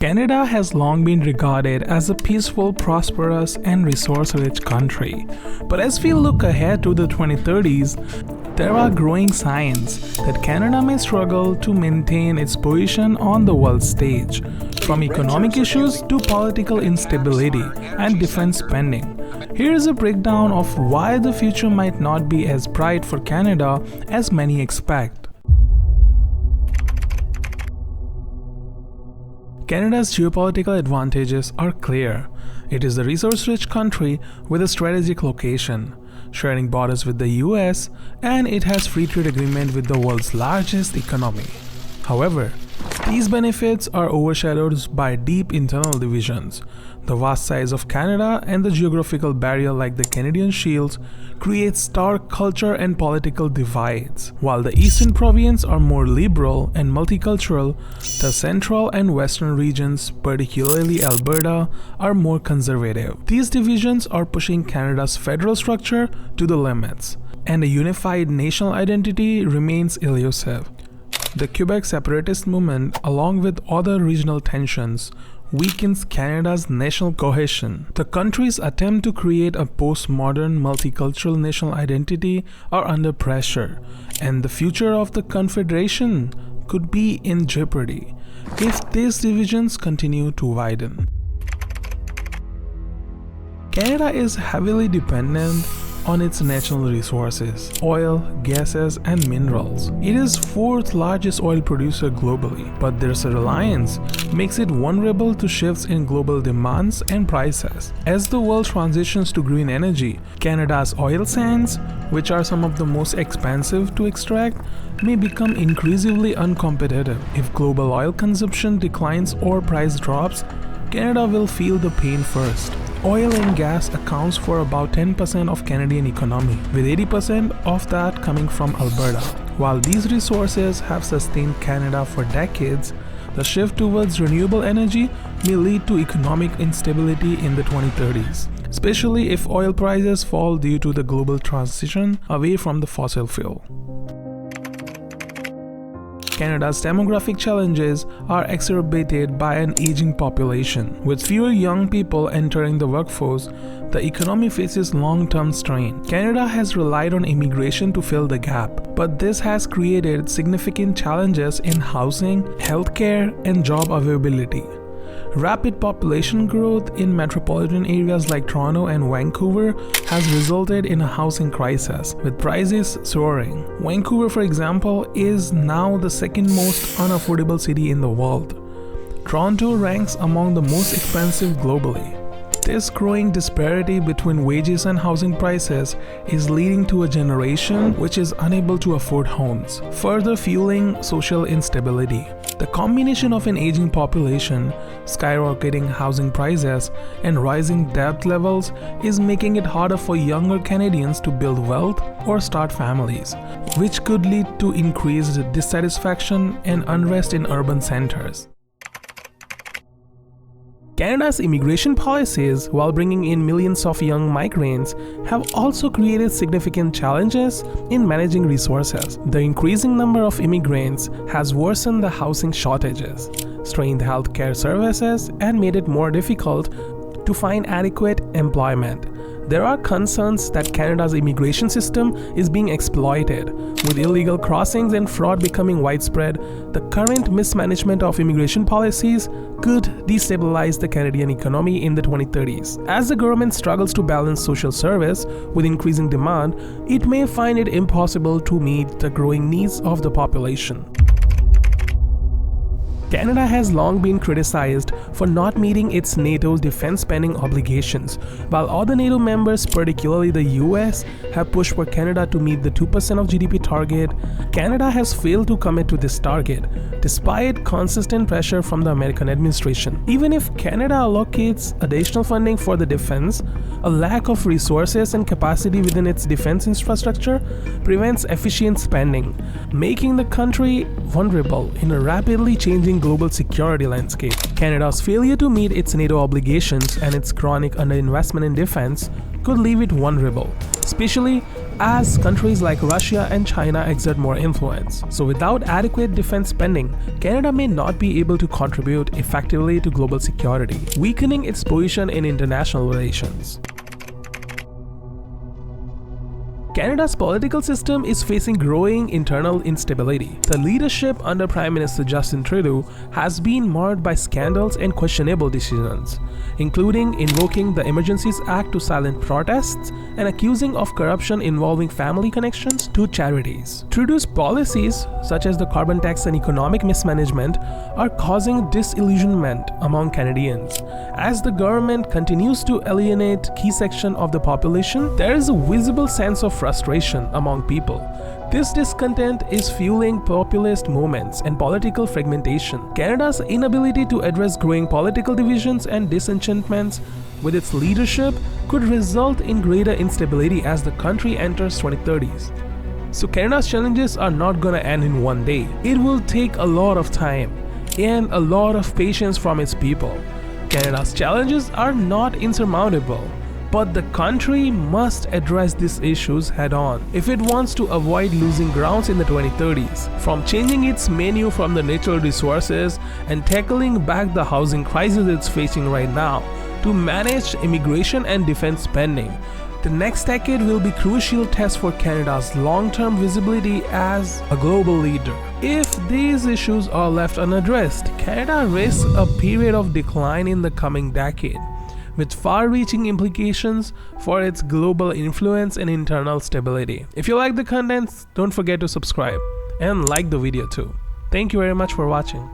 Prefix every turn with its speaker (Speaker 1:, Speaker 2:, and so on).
Speaker 1: Canada has long been regarded as a peaceful, prosperous, and resource-rich country. But as we look ahead to the 2030s, there are growing signs that Canada may struggle to maintain its position on the world stage, from economic issues to political instability and defense spending. Here is a breakdown of why the future might not be as bright for Canada as many expect. Canada's geopolitical advantages are clear. It is a resource-rich country with a strategic location, sharing borders with the US, and it has free trade agreement with the world's largest economy. However, these benefits are overshadowed by deep internal divisions. The vast size of Canada and the geographical barrier like the Canadian Shield create stark culture and political divides. While the eastern provinces are more liberal and multicultural, the central and western regions, particularly Alberta, are more conservative. These divisions are pushing Canada's federal structure to the limits, and a unified national identity remains elusive. The Quebec separatist movement, along with other regional tensions, weakens Canada's national cohesion. The country's attempt to create a postmodern multicultural national identity are under pressure, and the future of the Confederation could be in jeopardy if these divisions continue to widen. Canada is heavily dependent on its natural resources, oil, gases, and minerals. It is fourth largest oil producer globally, but this reliance makes it vulnerable to shifts in global demands and prices. As the world transitions to green energy, Canada's oil sands, which are some of the most expensive to extract, may become increasingly uncompetitive. If global oil consumption declines or price drops, Canada will feel the pain first. Oil and gas accounts for about 10% of Canadian economy, with 80% of that coming from Alberta. While these resources have sustained Canada for decades, the shift towards renewable energy may lead to economic instability in the 2030s, especially if oil prices fall due to the global transition away from the fossil fuel. Canada's demographic challenges are exacerbated by an aging population. With fewer young people entering the workforce, the economy faces long-term strain. Canada has relied on immigration to fill the gap, but this has created significant challenges in housing, healthcare, and job availability. Rapid population growth in metropolitan areas like Toronto and Vancouver has resulted in a housing crisis, with prices soaring. Vancouver, for example, is now the second most unaffordable city in the world. Toronto ranks among the most expensive globally. This growing disparity between wages and housing prices is leading to a generation which is unable to afford homes, further fueling social instability. The combination of an aging population, skyrocketing housing prices, and rising debt levels is making it harder for younger Canadians to build wealth or start families, which could lead to increased dissatisfaction and unrest in urban centers. Canada's immigration policies, while bringing in millions of young migrants, have also created significant challenges in managing resources. The increasing number of immigrants has worsened the housing shortages, strained healthcare services, and made it more difficult to find adequate employment. There are concerns that Canada's immigration system is being exploited. With illegal crossings and fraud becoming widespread, the current mismanagement of immigration policies could destabilize the Canadian economy in the 2030s. As the government struggles to balance social service with increasing demand, it may find it impossible to meet the growing needs of the population. Canada has long been criticized for not meeting its NATO defense spending obligations, while other NATO members, particularly the US, have pushed for Canada to meet the 2% of GDP target. Canada has failed to commit to this target, despite consistent pressure from the American administration. Even if Canada allocates additional funding for the defense, a lack of resources and capacity within its defense infrastructure prevents efficient spending, making the country vulnerable in a rapidly changing global security landscape. Canada's failure to meet its NATO obligations and its chronic underinvestment in defense could leave it vulnerable, especially as countries like Russia and China exert more influence. So without adequate defense spending, Canada may not be able to contribute effectively to global security, weakening its position in international relations. Canada's political system is facing growing internal instability. The leadership under Prime Minister Justin Trudeau has been marred by scandals and questionable decisions, including invoking the Emergencies Act to silence protests and accusing of corruption involving family connections to charities. Trudeau's policies, such as the carbon tax and economic mismanagement, are causing disillusionment among Canadians. As the government continues to alienate key sections of the population, there is a visible sense of frustration among people. This discontent is fueling populist movements and political fragmentation. Canada's inability to address growing political divisions and disenchantments with its leadership could result in greater instability as the country enters 2030s. So Canada's challenges are not gonna end in one day. It will take a lot of time and a lot of patience from its people. Canada's challenges are not insurmountable, but the country must address these issues head-on if it wants to avoid losing grounds in the 2030s. From changing its menu from the natural resources and tackling back the housing crisis it's facing right now, to manage immigration and defense spending, the next decade will be a crucial test for Canada's long-term visibility as a global leader. If these issues are left unaddressed, Canada risks a period of decline in the coming decade, with far-reaching implications for its global influence and internal stability. If you like the content, don't forget to subscribe and like the video too. Thank you very much for watching.